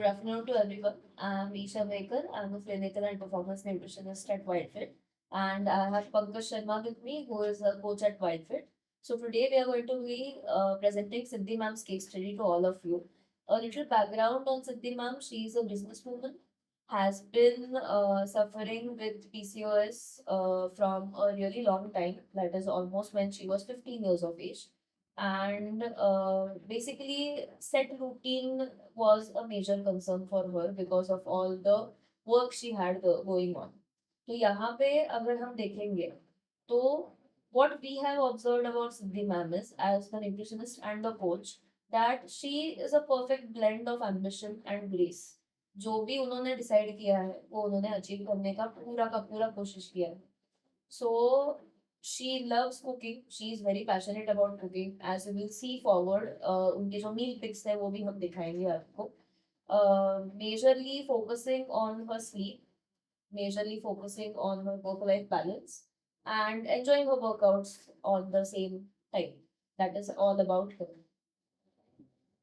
Good afternoon to everyone. I'm Isha Baker. I'm a clinical and performance nutritionist at Whitefit. And I have Pankaj Sharma with me, who is a coach at Whitefit. So today we are going to be presenting Siddhi ma'am's case study to all of you. A little background on Siddhi ma'am. She is a businesswoman, has been suffering with PCOS from a really long time. That is almost when she was 15 years of age. And basically, set routine was a major concern for her because of all the work she had going on. तो यहाँ पे अगर हम देखेंगे तो what we have observed about Siddhi ma'am is as the nutritionist and the coach that she is a perfect blend of ambition and grace. जो भी उन्होंने डिसाइड किया है वो उन्होंने अचीव करने का पूरा कोशिश किया है. So she loves cooking. She is very passionate about cooking. As you will see forward, उनके जो meal pics है वो भी हम दिखाएंगे आपको. Majorly focusing on her sleep, majorly focusing on her work-life balance, and enjoying her workouts on the same time. That is all about her.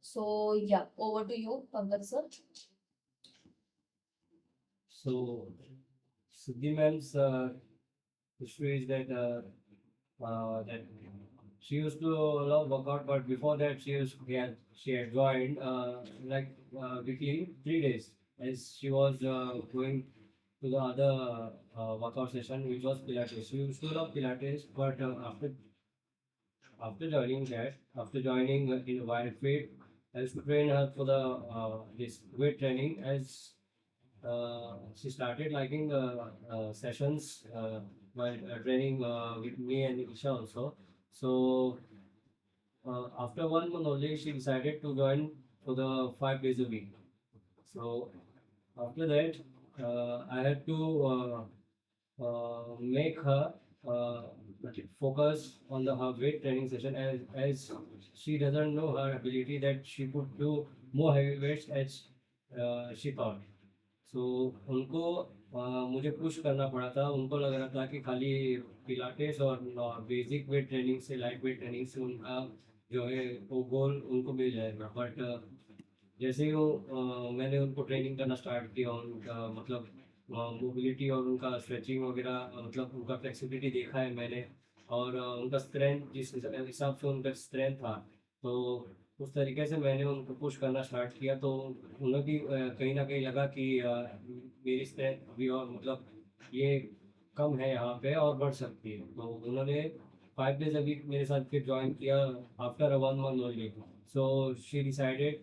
So yeah, over to you, Pankaj sir. So, Siddhi ma'am's issue is that she used to love workout, but before that she had joined weekly 3 days as she was going to the other workout session, which was Pilates. She used to love Pilates, but after joining in Wild Fit, I used to train her for the this weight training as she started liking sessions while training with me and Isha also. So after 1 month only, she decided to join for the 5 days a week. So after that, I had to make her uh, focus on the her weight training session as she doesn't know her ability that she could do more heavy weights as she thought. सो उनको मुझे push करना पड़ा था. उनको लग रहा था कि खाली पिलाटेस और बेसिक वेट ट्रेनिंग से लाइट वेट ट्रेनिंग से उनका जो है वो गोल उनको मिल जाएगा. बट जैसे ही मैंने उनको ट्रेनिंग करना स्टार्ट किया, उनका मतलब मोबिलिटी और उनका स्ट्रेचिंग वगैरह मतलब उनका फ्लेक्सिबिलिटी देखा है मैंने. और उनका स्ट्रेंथ जिस हिसाब से उनका स्ट्रेंथ था, तो उस तरीके से मैंने उनको पुश करना स्टार्ट किया. तो उन्हें भी कहीं ना कहीं लगा कि मेरी स्ट्रेंथ अभी और मतलब ये कम है यहाँ पे और बढ़ सकती है. तो उन्होंने 5 days a week मेरे साथ फिर ज्वाइन किया after 1 month only. So she decided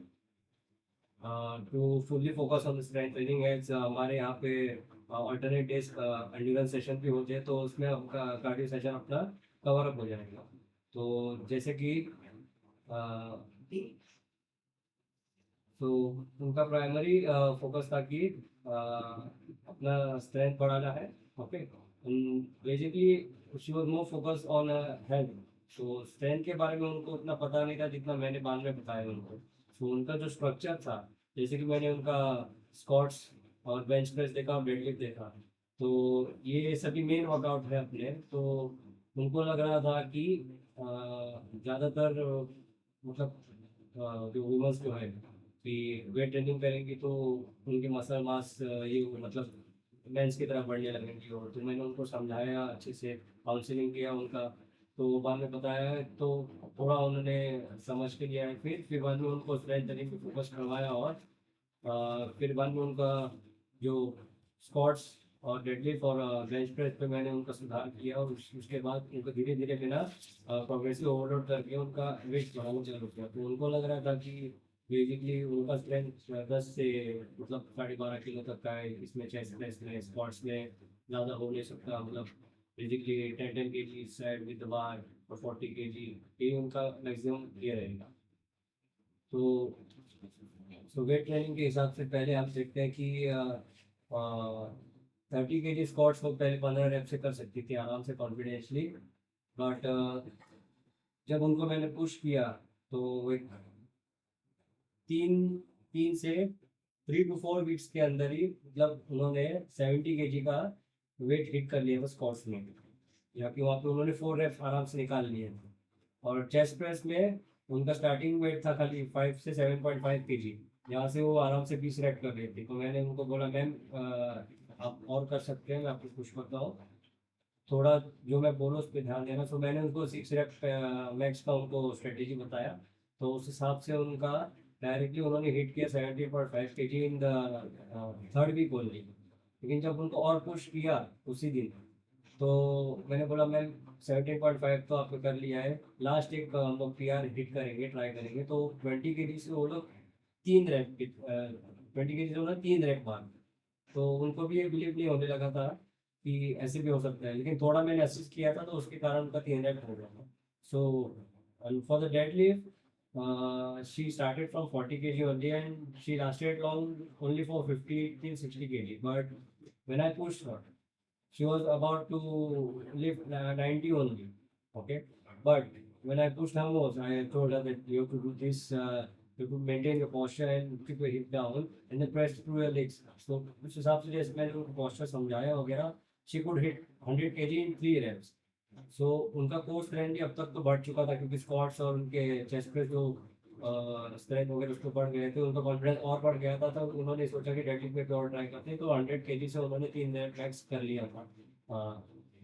to fully focus on strength training as हमारे यहाँ पे अल्टरनेट डेज एंड्योरेंस सेशन भी होते हैं, तो उसमें आपका कार्डियो सेशन अपना कवर अप हो जाएगा. तो जैसे कि तो उनका प्राइमरी फोकस था कि अपना स्ट्रेंथ बढ़ाना है. Okay, basically she was more focus on health. तो स्ट्रेंथ के बारे में उनको उतना पता नहीं था जितना मैंने बाद में बताया उनको. तो उनका जो स्ट्रक्चर था, जैसे कि मैंने उनका स्क्वाट्स और बेंच प्रेस देखा और डेडलिफ्ट देखा, तो ये सभी मेन वर्कआउट है अपने. तो उनको लग रहा था कि ज़्यादातर मतलब जो वुमेंस जो है कि वेट ट्रेनिंग करेंगी तो उनके मसल मास ये मतलब मेंस की तरह बढ़ने लगेंगी. और तो मैंने उनको समझाया अच्छे से, काउंसलिंग किया उनका. तो बाद में बताया तो थोड़ा उन्होंने समझ के लिया है. फिर बाद में उनको स्ट्रेंथ ट्रेनिंग पे फोकस करवाया. और फिर बाद में उनका जो स्क्वाट्स और डेडलिफ्ट और बेंच प्रेस पे मैंने उनका सुधार किया. और उसके बाद उनको धीरे धीरे बिना प्रोग्रेसिव ओवरलोड करके उनका वेट बढ़ाना चालू किया. तो उनको लग रहा था कि बेसिकली उनका स्ट्रेंथ 10 से मतलब 12.5 किलो तक का है. इसमें चेस्ट प्रेस में स्क्वाट्स में ज़्यादा हो नहीं सकता. मतलब बेसिकली 10 kg साइड विद बार और 40 kg ये उनका मैक्सिमम ये रहेगा. तो वेट ट्रेनिंग के हिसाब से पहले आप देखते हैं कि 30 kg स्क्वाट्स को पहले 15 रेप से कर सकती थी आराम से कॉन्फिडेंसली. बट जब उनको मैंने पुश किया तो एक 3 से 4 वीक्स के अंदर ही मतलब उन्होंने 70 kg का वेट हिट कर लिया था स्क्वाट्स में. या कि वहाँ पे उन्होंने 4 रेप्स आराम से निकाल लिए. और चेस्ट प्रेस में उनका स्टार्टिंग वेट था खाली 5 से 7.5 kg. यहाँ से वो आराम से 20 रैप कर रही थी, तो मैंने उनको बोला मैम आप और कर सकते हैं, मैं आपको पुश करता हूँ, थोड़ा जो मैं बोलूँ उस पर ध्यान देना। तो मैंने उनको 6 रैप मैक्स का उनको स्ट्रेटेजी बताया, तो उस हिसाब से उनका डायरेक्टली उन्होंने हिट किया 17.5 kg in the third week only. लेकिन जब उनको और पुश किया उसी दिन, तो मैंने बोला मैम 17.5 तो आपने कर लिया है, लास्ट एक हम लोग PR हिट करेंगे, ट्राई करेंगे। तो 20 kg से वो लोग 3 रैप 20 kg से उन्होंने 3 रैप मार, तो उनको भी ये बिलीव नहीं होने लगा था कि ऐसे भी हो सकता है। लेकिन थोड़ा मैंने असिस्ट किया था, तो उसके कारण उनका 3 रैप हो गया। So for the dead lift she started from 40 kg only, and she lasted long only for 50 till 60 kg. But when I pushed her, she was about to lift 90 only. Okay, but when I pushed her more, I told her that you have to do this. You have to maintain your posture and keep your hip down, and then press through your legs. So उस हिसाब से जैसे मैंने उनको posture समझाया वगैरह, she could hit 100 kg in 3 reps. सो उनका core strength भी अब तक तो बढ़ चुका था, क्योंकि स्क्वाट्स और उनके चेस्ट पे जो स्ट्रेंथ वगैरह उसको बढ़ गए थे, उनका कॉन्फिडेंस और बढ़ गया था। तो उन्होंने सोचा कि डेडलिफ्ट में भी और ट्राई करते हैं, तो 100 kg से उन्होंने 3 रैप मैक्स कर लिया था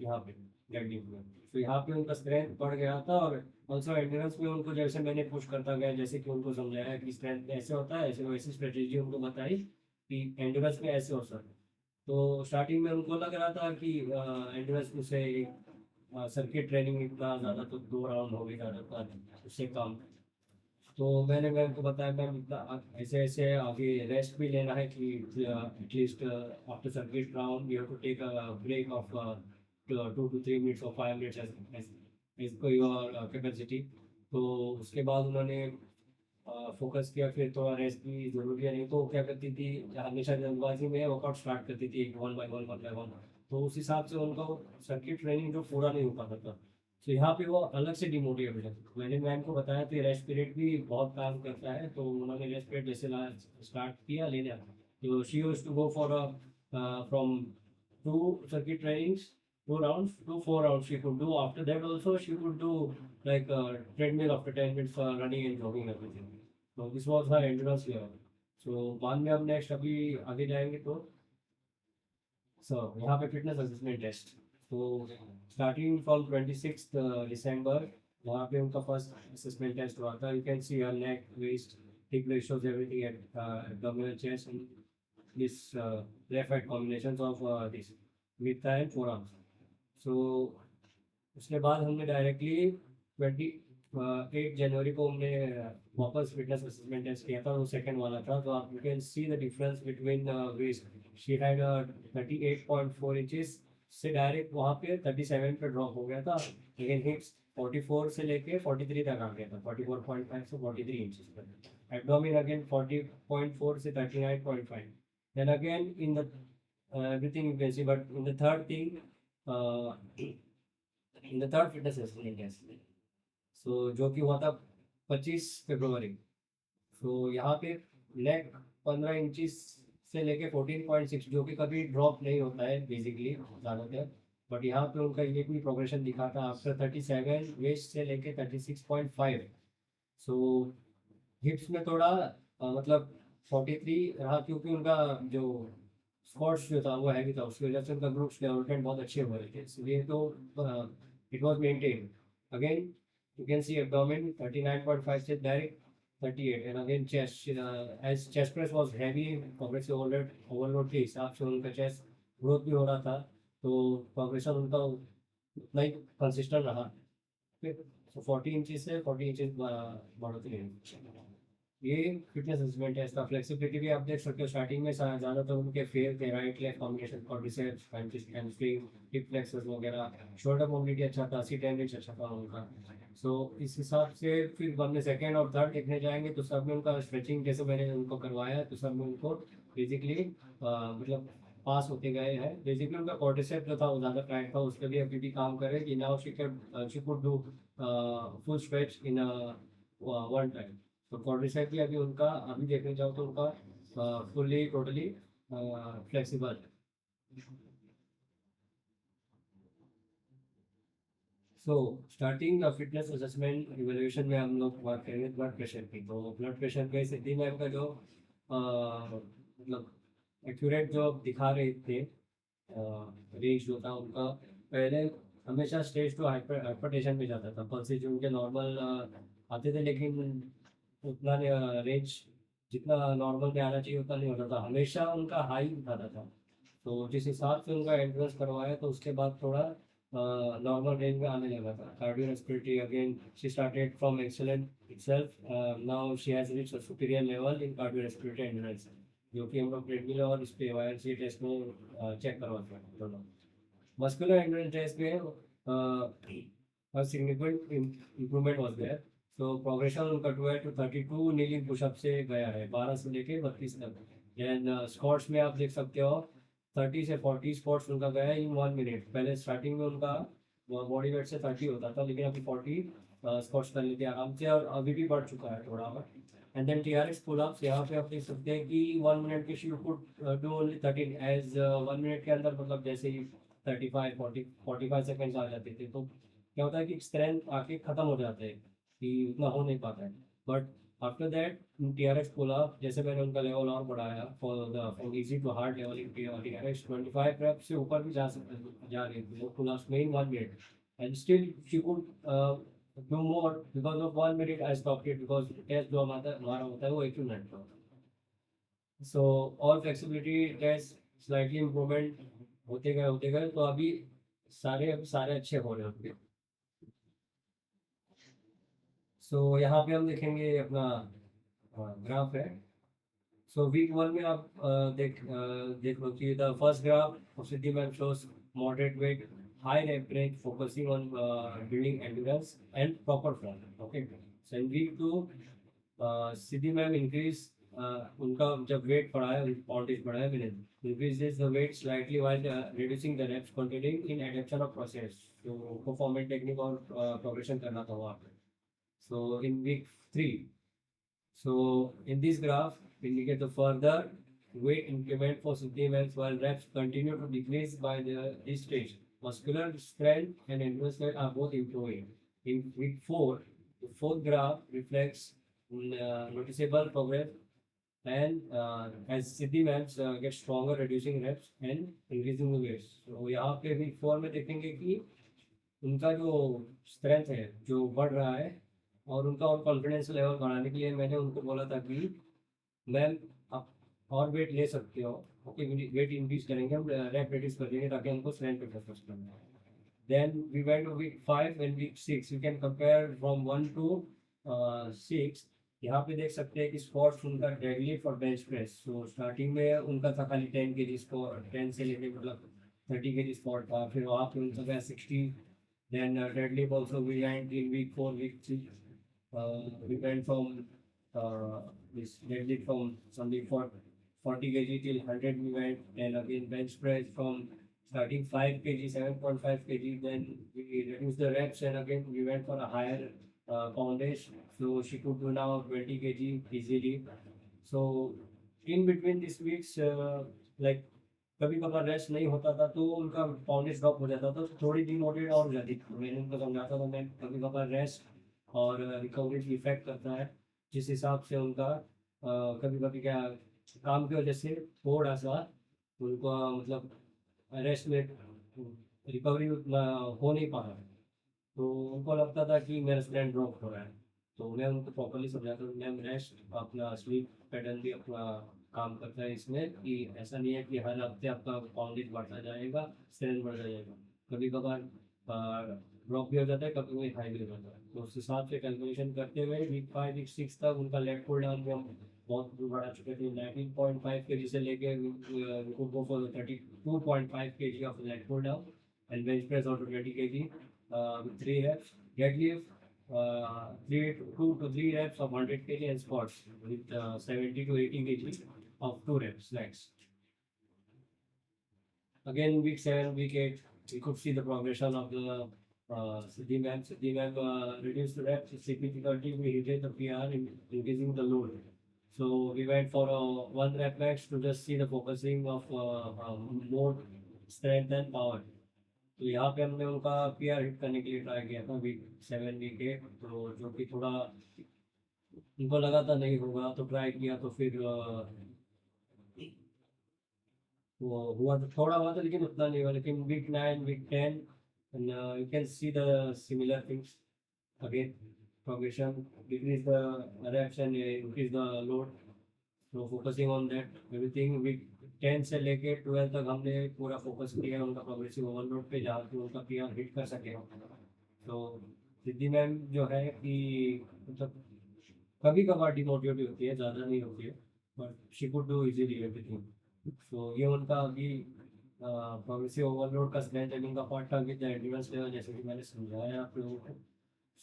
यहाँ पे डेडलिफ्ट में। तो यहाँ पे उनका स्ट्रेंथ बढ़ गया था, और ऑल्सो एंड्योरेंस में उनको जैसे मैंने पुश करता गया, जैसे कि उनको समझाया कि स्ट्रेंथ ऐसे होता है, ऐसे वैसी स्ट्रेटेजी उनको बताई कि एंड्योरेंस में ऐसे हो सकता है। तो स्टार्टिंग में उनको लग रहा था कि एंड्योरेंस में से सर्किट ट्रेनिंग इतना ज़्यादा, तो 2 राउंड हो गई ज़्यादा, उससे कम। तो मैंने मैम को बताया मैम इतना ऐसे ऐसे आगे रेस्ट भी लेना है कि at least after circuit round you have to take a break of 2 to 3 minutes और 5 minutes एज पर योर कैपेसिटी। तो उसके बाद उन्होंने फोकस किया, फिर थोड़ा रेस्ट भी ज़रूरी है। नहीं तो वो क्या करती थी, हमेशा जल्दबाजी में वर्कआउट स्टार्ट करती थी 1 by 1 तो उस हिसाब से उनका सर्किट ट्रेनिंग जो पूरा नहीं हो पाता था। तो यहाँ पे वो अलग से डिमोटिवेट है। मैंने मैम को बताया कि रेस्ट पीरियड भी बहुत काम करता है, तो उन्होंने रेस्ट पीरियड जैसे स्टार्ट किया लेना। तो she used to go for from 2 circuit trainings, 2 rounds to 4 rounds she could do. After that also she could do like treadmill after 10 minutes for running and jogging everything. So this was her endurance level. So बाद में हम next अभी आगे जाएंगे। तो यहाँ पे fitness assessment test, तो स्टार्टिंग फ्रॉम 26 दिसंबर वहाँ पे उनका फर्स्ट असेसमेंट टेस्ट हुआ था। You can see her neck, waist, hip ratios, everything at abdominal, chest and this left right combinations of this with and forearms. So उसके बाद हमने डायरेक्टली 28 जनवरी को हमने वापस फिटनेस असेसमेंट टेस्ट किया था, वो सेकंड वाला था। तो आप you can see the difference between waist. She had 38.4 inches से डायरेक्ट वहाँ पे 37 पे ड्रॉप हो गया था, लेकिन हिप्स 44 से लेके 43 तक आ गया था, 44.5 से 43 इंचेस पर। एब्डोमिन अगेन 40.4 से 39.5। Then again in the everything you can see, but in the third thing, in the third fitness assessment test, so जो कि हुआ था 25 फरवरी। सो यहाँ पे लेग 15 इंचेस से लेके 14.6, जो कि कभी ड्रॉप नहीं होता है बेसिकली ज़्यादातर, बट यहाँ पे उनका ये भी प्रोग्रेशन दिखा था आफ्टर 37, वेस्ट से लेके 36.5। सो हिप्स में थोड़ा मतलब 43 रहा, क्योंकि उनका जो स्क्वाट्स जो था वो हैवी था, उसकी वजह से उनका ग्रुप डेवलपमेंट बहुत अच्छे हो रहे थे, इसलिए तो it was maintain. Again you can see abdomen 39.5 से direct 38, and again chest, as chest press was heavy progressive overload के हिसाब से उनका chest ग्रोथ भी हो रहा था, तो प्रोग्रेशन उनका उतना ही कंसिस्टेंट रहा। फिर 40 इंचेस से 40 इंचेस बढ़ोतरी है। ये फिटनेस असेसमेंट है। इसका फ्लेक्सिबिलिटी भी आप देख सकते हो, स्टार्टिंग में ज़्यादातर उनके फेल थे, right left combination, quadriceps, hamstring, hip flexors वगैरह। शोल्डर मोबिलिटी अच्छा था, सीट एंगल अच्छा था उनका। सो इस हिसाब से फिर हमने सेकेंड और थर्ड देखने जाएंगे, तो सब में उनका स्ट्रेचिंग जैसे मैंने उनको करवाया, तो सब में उनको बेसिकली मतलब पास होते गए हैं। बेसिकली उनका क्वाड्रिसेप जो था वो ज़्यादा टाइट था, उसके लिए अभी भी काम करे कि now she could do full stretch in one time. तो क्वाड्रिसेप भी अभी उनका अभी देखने जाओ तो उनका फुल्ली टोटली फ्लेक्सिबल है। So starting fitness assessment evaluation में हम लोग बात करेंगे ब्लड प्रेशर की। तो ब्लड प्रेशर के सिद्धि मैम का जो मतलब एक्यूरेट जो दिखा रहे थे, रेंज जो था उनका, पहले हमेशा स्टेज टू हाइपरटेंशन पे जाता था, पल्सेस जो उनके नॉर्मल आते थे, लेकिन उतना रेंज जितना नॉर्मल में आना चाहिए उतना नहीं होता था, हमेशा उनका हाई उठाता था। तो जिस हिसाब से उनका एंट्रेंस करवाया तो उसके बाद थोड़ा नॉर्मल रेंज में आने लगा था। Cardio respiratory again she started from excellent itself. Now she has reached a superior level in cardiorespiratory endurance, जो कि हम लोग ट्रेडमिल और इस पे वायरसी टेस्ट में चेक करवाते हैं दोनों। मस्कुलर एंड्योरेंस टेस्ट में significant improvement was there. So progression उनका 12 to 32 kneeling पुशअप से गया है, 12 से लेके 32 तक। देन स्क्वाट्स में आप देख सकते हो 30 से 40 स्क्वाट्स उनका गया है इन 1 मिनट। पहले स्टार्टिंग में उनका बॉडी वेट से 30 होता था, लेकिन अभी 40 स्क्वाट्स कर लेते हैं आराम से, और अभी भी बढ़ चुका है थोड़ा और। And then TRX pull ups, यहाँ पे आप देख सकते हैं कि 1 मिनट के she could do only 13 as 1 minute के अंदर, मतलब जैसे ही 35 40 45 सेकेंड्स आ जाते थे, तो क्या होता है कि स्ट्रेंथ आके खत्म हो जाते हैं कि उतना हो नहीं पाता है। But after that TRX pull up, जैसे मैंने उनका लेवल और बढ़ाया from easy to hard level in TRX 25 rep से ऊपर भी जा रही थी पुल अप्स में in 1 minute, and still she could do more. Because of 1 minute I stop it, because test जो हमारा होता है वो 1 मिनट का होता है। सो और फ्लेक्सिबिलिटी टेस्ट स्लाइटली इम्प्रूवमेंट होते गए, तो अभी सारे अच्छे हो रहे होंगे। सो यहाँ पे हम देखेंगे अपना ग्राफ है। सो वीक 1 में आप देख लो कि the first graph of Siddhi ma'am shows moderate weight, high rep range, focusing on building endurance and proper form. Okay, so in week 2 Siddhi ma'am increase उनका जब वेट बढ़ा है, पाउंडेज बढ़ा है, मैंने increases the weight slightly while reducing the reps, continuing in adaptation of process। तो performance technique और progression करना था वहाँ पे। So in week 3, so in this graph we indicate the further weight increment for supplements while reps continue to decrease by this stage. Muscular strength and endurance strength are both improving. In week 4, the fourth graph reflects noticeable progress and as Siddhi maps get stronger, reducing reps and increasing the weights। तो यहाँ पे week 4 में देखेंगे कि उनका जो strength है जो बढ़ रहा है, और उनका और कॉन्फिडेंस लेवल बढ़ाने के लिए मैंने उनको बोला था कि मैम आप और वेट ले सकते हो। ओके, वेट इंक्रीज करेंगे, हम रैप रिड्यूस कर देंगे ताकि हमको स्ट्रेंथ पे फोकस करना है। Then we went to week 5 and week 6, you can compare from 1 to 6। यहाँ पे देख सकते हैं कि स्क्वाट्स उनका डेडलिफ्ट और बेंच प्रेस। सो स्टार्टिंग में उनका था खाली 10 kg स्क्वाट, 10 से लेके मतलब 30 kg स्क्वाट था, फिर वहाँ पे उनका गया 60। Then deadlift also we went in week 4 week 3, we went from this deadlift from something for 40 kg till 100 we went, and again bench press from starting 5 kg 7.5 kg, then we reduced the reps and again we went for a higher poundage, so she could do now 20 kg easily। So in between these weeks like कभी कभार rest नहीं होता था तो उनका पाउंडेज drop हो जाता था, तो थोड़ी डिमोटिवेट और हो जाती थी। मैंने उनको समझाता था मैं कभी कभार रेस्ट और रिकवरी की इफेक्ट करता है, जिस हिसाब से उनका कभी कभी क्या काम की वजह से थोड़ा सा उनको मतलब रेस्ट में रिकवरी उतना हो नहीं पा रहा है, तो उनको लगता था कि मेरा स्ट्रेंथ ड्रॉप हो रहा है। तो मैं उनको प्रॉपरली समझाता हूँ मैम रेस्ट, अपना स्लीप पैटर्न भी अपना काम करता है इसमें, कि ऐसा नहीं है कि हर हफ्ते आपका पाउंडेज बढ़ता जाएगा, स्ट्रेंथ बढ़ता जाएगा, कभी कभार ड्रॉप भी हो जाता है, कभी कभी हाई भी हो जाता है। तो उस हिसाब से कैलकुलेशन करते हुए वीक 5 वीक 6 तक उनका लेग पुल डाउन में हम बहुत बढ़ा चुके थे। 19.5 kg से लेके go for 32.5 kg of leg pull down and bench press of 20 kg with 3 reps, deadlift 2 to 3 reps of 100 kg and squats with 70 to 80 kg of 2 reps legs। Again week 7 week 8 we could see the progression of the Siddhi ma'am reduced the reps significantly, we hit the PR in increasing the load। So we went for a 1 rep max to just see the focusing of more strength and power। तो यहाँ पे हमने उनका PR hit करने के लिए try किया था वीक 7 वीक 8, तो जो कि थोड़ा उनको लगा था नहीं होगा तो ट्राई किया तो फिर वो हुआ तो थोड़ा हुआ था लेकिन उतना नहीं हुआ, लेकिन week 9 week 10 you can see the similar things again, progression, decrease the reps and increase the load. तो focusing on that everything week 10 से लेके 12 तक हमने पूरा फोकस किया है उनका प्रोग्रेसिव ओवरलोड पे, जहाँ पे उनका पीआर हिट कर सके। तो सिद्धि मैम जो है कि मतलब कभी कभार डिमोटिवेट होती है, ज़्यादा नहीं होती है, but she could do easily everything. So ये उनका अभी प्रोग्रेसिव ओवरलोड का स्ट्रेंथ ट्रेनिंग का पार्ट था विद द एंड्योरेंस लेवल, जैसे कि मैंने समझाया आप लोगों को।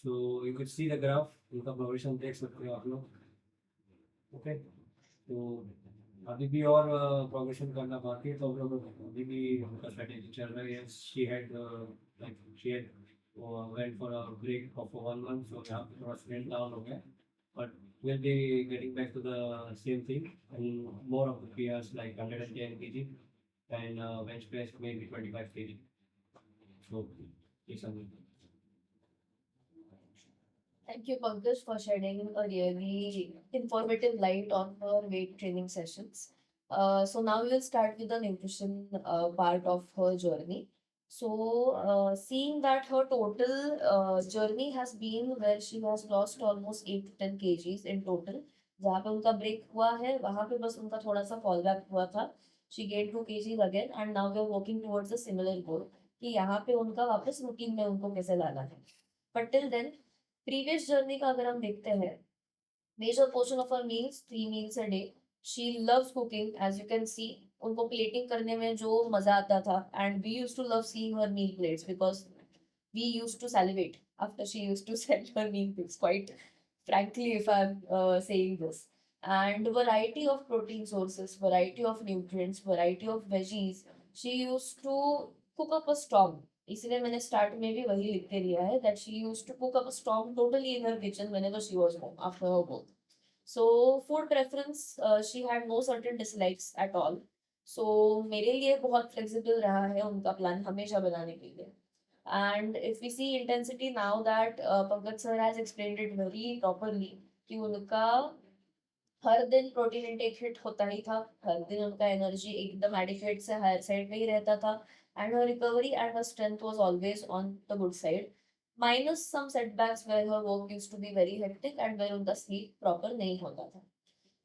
So you can see the graph, उनका प्रोग्रेशन देख सकते हो आप लोग। ओके, तो अभी भी और प्रोग्रेशन करना बाकी है, तो हम लोग अभी भी उनका स्ट्रेटेजी चल रही है। She had like she had went for a break of 1 month, so यहाँ पे थोड़ा स्ट्रेंथ डाउन हो गया, but we'll be getting back to the same thing and more of the PRs like 110 kg and bench press maybe 25 kg. So it's something. Thank you, Pankaj, for shedding a really informative light on her weight training sessions. So now we will start with the nutrition part of her journey. So, seeing that her total journey has been where she has lost almost 8 to 10 kgs in total. जहाँ पे उनका break हुआ है वहाँ पे बस उनका थोड़ा सा फॉल बैक हुआ था. She gained 2 kgs again and now we are working towards a similar goal कि यहाँ पे उनका वापस रूटीन में उनको कैसे लाना है. But till then, previous journey का अगर हम देखते हैं, major portion of her meals 3 meals a day. She loves cooking as you can see. उनको प्लेटिंग करने में जो मजा आता था, and we use to love seeing her meal plates because we used to salivate after she used to send her meal pics, quite frankly, if I'm saying this. And variety of protein sources, variety of nutrients, variety of veggies. She used to cook up a storm. इसलिए मैंने start में भी वही लिख के दिया है that she used to cook up a storm totally in her kitchen whenever she was home after her work. So food preference, she had no certain dislikes at all. So मेरे लिए बहुत flexible रहा है उनका plan हमेशा बनाने के लिए. And if we see intensity now that Pankaj sir has explained it very properly कि उनका हर दिन प्रोटीन इंटेक हिट होता ही था, हर दिन उनका एनर्जी एकदम एडिक्वेट से हायर साइड में ही रहता था, and her recovery and her strength was always on the good side, minus some setbacks where her work used to be very hectic and where उनका स्लीप प्रॉपर नहीं होता था.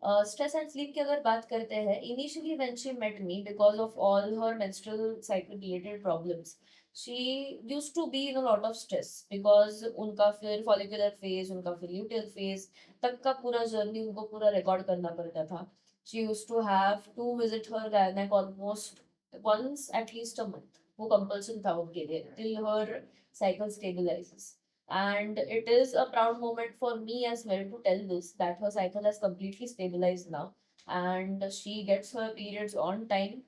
स्ट्रेस एंड स्लीप की अगर बात करते हैं, initially when she met me because of all her menstrual cycle related problems, she used to be in a lot of stress because उनका फिर फॉलिकुलर फेज, उनका फिर ल्यूटियल फेज तक का पूरा जर्नी उनको पूरा रिकॉर्ड करना पड़ता था. She used to have to visit her gynaec almost once at least a month. वो कंपल्सन था उनके लिए till her cycle stabilises. And it is a proud moment for me as well to tell this that her cycle has completely stabilized now and she gets her periods on time.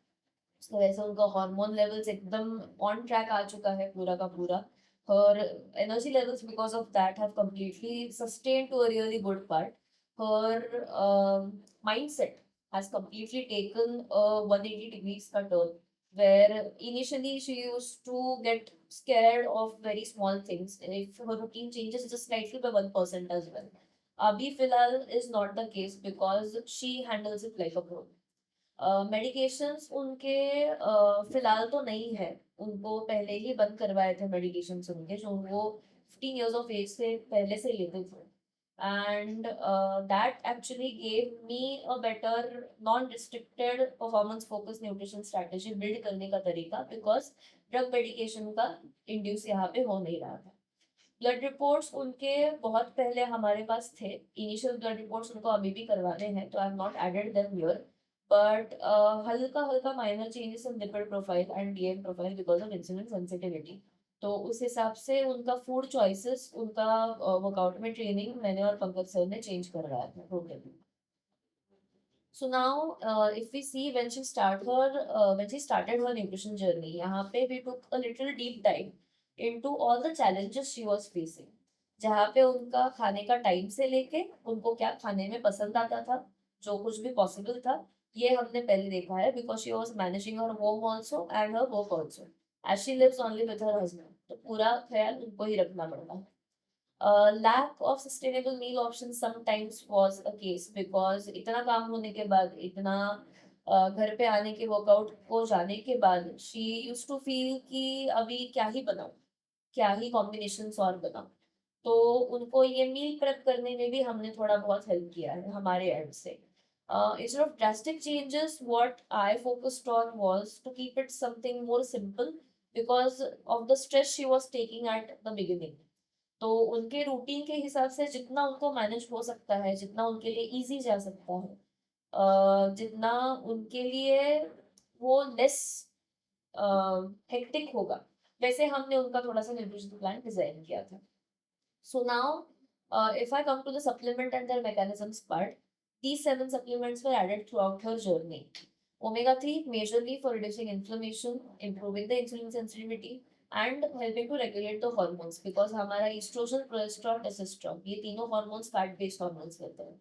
So वैसे उनका hormone levels एकदम on track आ चुका है पूरा का पूरा. her energy levels because of that have completely sustained to a really good part. Her mindset has completely taken a 180 degrees ka turn, where initially she used to get scared of very small things. If her routine changes just slightly by 1% as well. Abhi Filal is not the case because she handles it like a pro. Medications उनके फिलहाल तो नहीं है, उनको पहले ही बंद करवाए थे मेडिकेशंस उनके जो वो 15 years of एज से पहले से लेते थे. And that actually gave me a better non restricted performance focus nutrition strategy build करने का तरीका बिकॉज ड्रग मेडिकेशन का इंड्यूस यहाँ पे हो नहीं रहा था. ब्लड रिपोर्ट्स उनके बहुत पहले हमारे पास थे, इनिशियल ब्लड रिपोर्ट्स उनको अभी भी करवाने हैं तो I have not added them here. But हल्का हल्का minor changes in lipid profile and DN profile because of insulin sensitivity. तो उस हिसाब से उनका फूड चॉइसेस, उनका वर्कआउट में ट्रेनिंग मैंने और पंकज सर ने चेंज करवाया था totally. So now, if we see when she started her nutrition journey, यहाँ पे we took a little deep dive into all the challenges she was facing. जहाँ पे उनका खाने का टाइम से लेके उनको क्या खाने में पसंद आता था, जो कुछ भी पॉसिबल था, ये हमने पहले देखा है because she was managing her home also and her work also. As she lives only with her husband, तो पूरा ख्याल उनको ही रखना पड़ता है. lack of sustainable meal options sometimes was a case because इतना काम होने के बाद इतना घर पे आने के वर्कआउट को जाने के बाद शी यूज टू फील कि अभी क्या ही बनाऊं, क्या ही कॉम्बिनेशंस और बनाऊं। तो उनको ये मील प्रेप करने में भी हमने थोड़ा बहुत हेल्प किया है हमारे एंड से। instead of drastic changes, what I focused on was to keep it something more simple because of the stress she was taking at the beginning. तो उनके रूटीन के हिसाब से जितना उनको मैनेज हो सकता है, जितना उनके लिए इजी जा सकता है, जितना उनके लिए वो लेस हेक्टिक होगा, वैसे हमने उनका थोड़ा सा न्यूट्रिशन प्लान डिजाइन किया था। So now, if I come to the supplement and their mechanisms part, these 7 supplements were added throughout her journey. Omega 3 majorly for reducing inflammation, improving the insulin sensitivity, and helping to regulate the hormones because हमारा estrogen, progesterone, testosterone ये तीनों hormones fat based hormones होते हैं.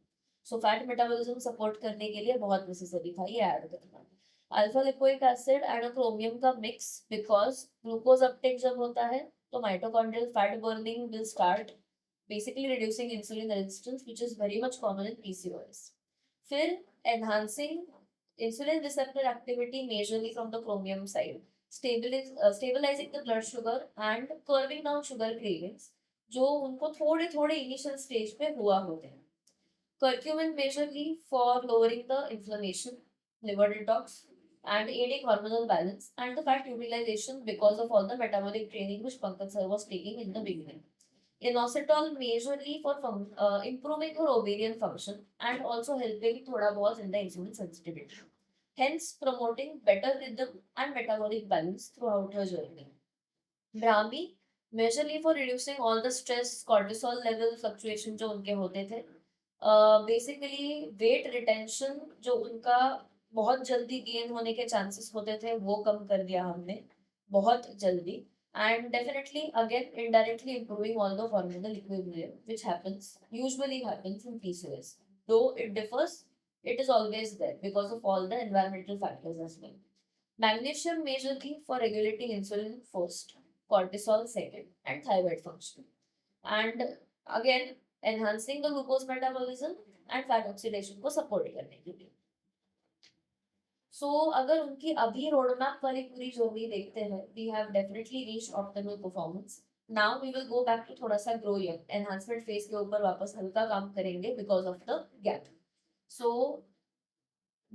So fat metabolism support करने के लिए बहुत necessary था ये add करना. Alpha lipoic acid and chromium का मिक्स बिकॉज ग्लूकोज अपटेक जब होता है तो mitochondrial fat burning will start, basically reducing insulin resistance, which is very much common in PCOS. फिर enhancing insulin receptor activity majorly from the chromium side, stabilizing the blood sugar and curbing down sugar cravings, जो उनको थोड़े थोड़े initial stage पे हुआ होते हैं. Curcumin majorly for lowering the inflammation, liver detox, and aiding hormonal balance and the fat utilization because of all the metabolic training which Pankaj sir was taking in the beginning. Inositol majorly for improving her ovarian function and also helping thoda bahut in the insulin sensitivity. Hence, promoting better rhythm and metabolic balance throughout her journey. Brahmi majorly for reducing all the stress, cortisol level fluctuation जो उनके होते थे. Basically wait retention जो उनका बहुत जल्दी gain होने के चांसेस होते थे वो कम कर दिया हमने बहुत जल्दी. And definitely again indirectly improving all the hormonal equilibrium which usually happens in PCOS. Though it differs, it is always there because of all the environmental factors as well. Magnesium majorly for regulating insulin first, cortisol second, and thyroid function. And again enhancing the glucose metabolism and fat oxidation को support करने के लिए. So अगर उनकी अभी road map वाली पूरी journey देखते हैं, we have definitely reached optimal performance. Now we will go back to थोड़ा सा grow young enhancement phase के ऊपर वापस हल्का काम करेंगे because of the gap. So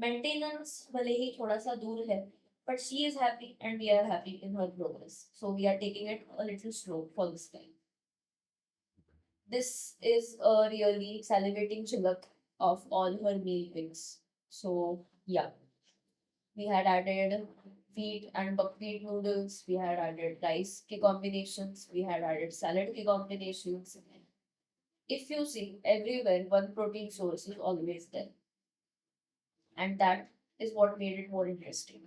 maintenance भले ही थोड़ा सा दूर है, but she is happy and we are happy in her progress. So we are taking it a little slow for this time. This is a really salivating chillup of all her meal picks. So yeah, we had added wheat and buckwheat noodles, we had added rice ke combinations, we had added salad ke combinations. If you see everywhere, one protein source is always there. And that is what made it more interesting.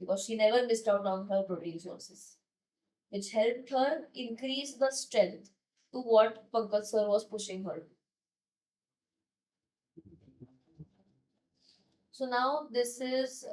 Because she never missed out on her protein sources, which helped her increase the strength to what Pankaj sir was pushing her. So now this is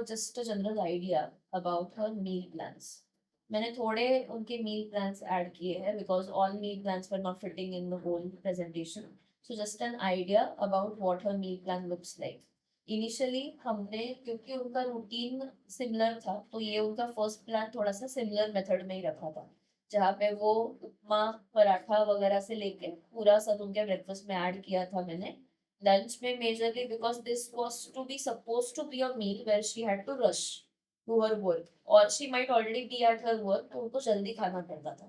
just a general idea about her meal plans. मैंने थोड़े उनके meal plans add किए हैं because all meal plans were not fitting in the whole presentation. So just an idea about what her meal plan looks like. Initially हमने क्योंकि उनका routine similar था तो ये उनका फर्स्ट प्लान थोड़ा सा सिमिलर मेथड में ही रखा था, जहाँ पे वो उपमा पराठा वगैरह से लेके पूरा सब उनके ब्रेकफास्ट में ऐड किया था मैंने. Lunch में majorly because this was to be supposed to be a meal where she had to rush to her work or she might already be at her work तो उनको जल्दी खाना पड़ता था.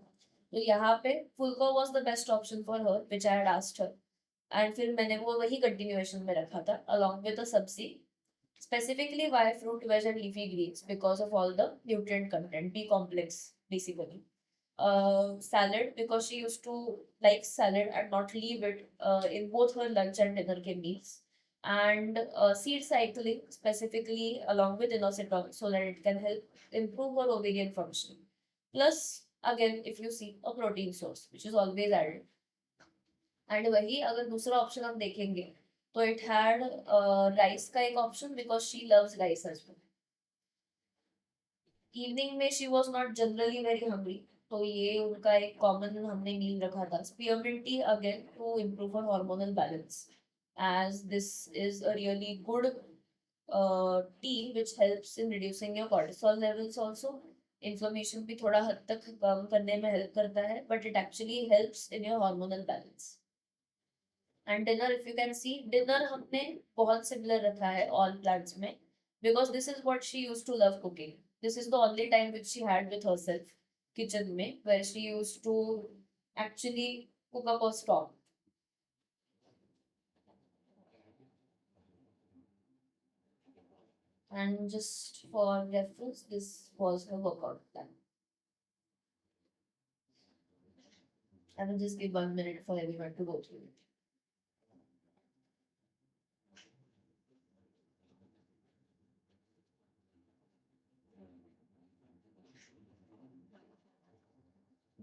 तो यहाँ पे फुल्को was the best option for her which I had asked her and फिर मैंने वो वही continuation में रखा था along with the sabzi, specifically why fruit, veg and leafy greens because of all the nutrient content, B complex basically. Salad because she used to like salad and not leave it in both her lunch and dinner ke meals. And seed cycling specifically along with inositol so that it can help improve her ovarian function. Plus, again, if you see a protein source which is always added. And वही अगर दूसरा option हम देखेंगे तो it had rice का एक option because she loves rice as well. Evening में she was not generally very hungry. तो ये उनका एक कॉमन हमने मील रखा था, spearmint tea again to improve और hormonal balance, as this is a really good tea which helps in reducing your cortisol levels also. Inflammation भी थोड़ा हद तक कम करने में हेल्प करता है, but it actually helps in your hormonal balance. And dinner, if you can see, dinner हमने बहुत similar रखा है all plants में, because this is what she used to love cooking. This is the only time which she had with herself kitchen में, where she used to actually cook up a stock. And just for reference, this was her workout plan. I will just give 1 minute for everyone to go through it.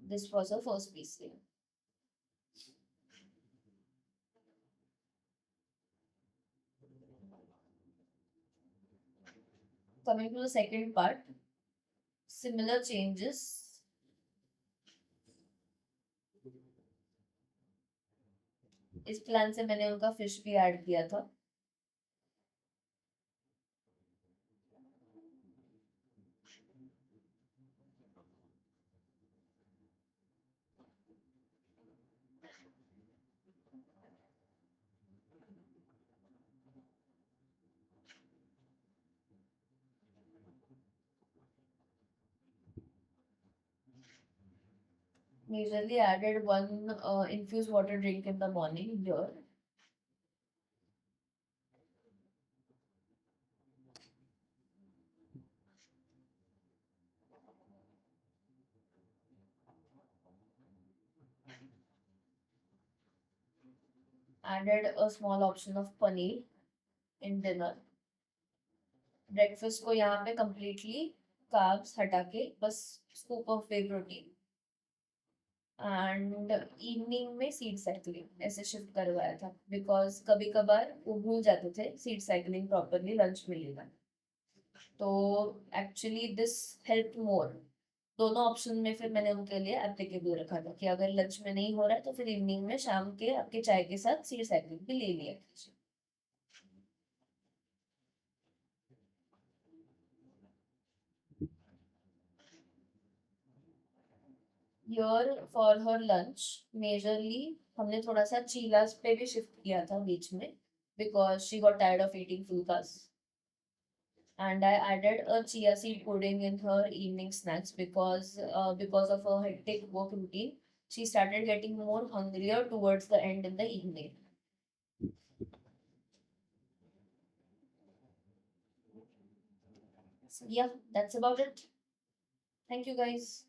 This was her first piece there. Coming to the second part, similar changes. इस plan से मैंने उनका fish भी add किया था. Majorly added one infused water drink in the morning here. Added a small option of paneer in dinner. Breakfast को यहाँ पे completely carbs हटा के बस scoop of whey protein. And evening में सीड साइकिलिंग ऐसे शिफ्ट करवाया था, बिकॉज कभी कभार वो भूल जाते थे सीड साइकिलिंग प्रॉपरली लंच में लेना. तो एक्चुअली दिस हेल्प मोर. दोनों ऑप्शन में फिर मैंने उनके लिए एप्लीकेबल रखा था कि अगर लंच में नहीं हो रहा है तो फिर इवनिंग में शाम के आपके चाय के साथ सीड साइकिलिंग भी ले लिया. Here for her lunch, majorly हमने थोड़ा सा चीलास पे भी शिफ्ट किया था बीच में, because she got tired of eating fulkas. And I added a chia seed pudding in her evening snacks because of her hectic work routine. She started getting more hungrier towards the end in the evening. So yeah, that's about it. Thank you guys.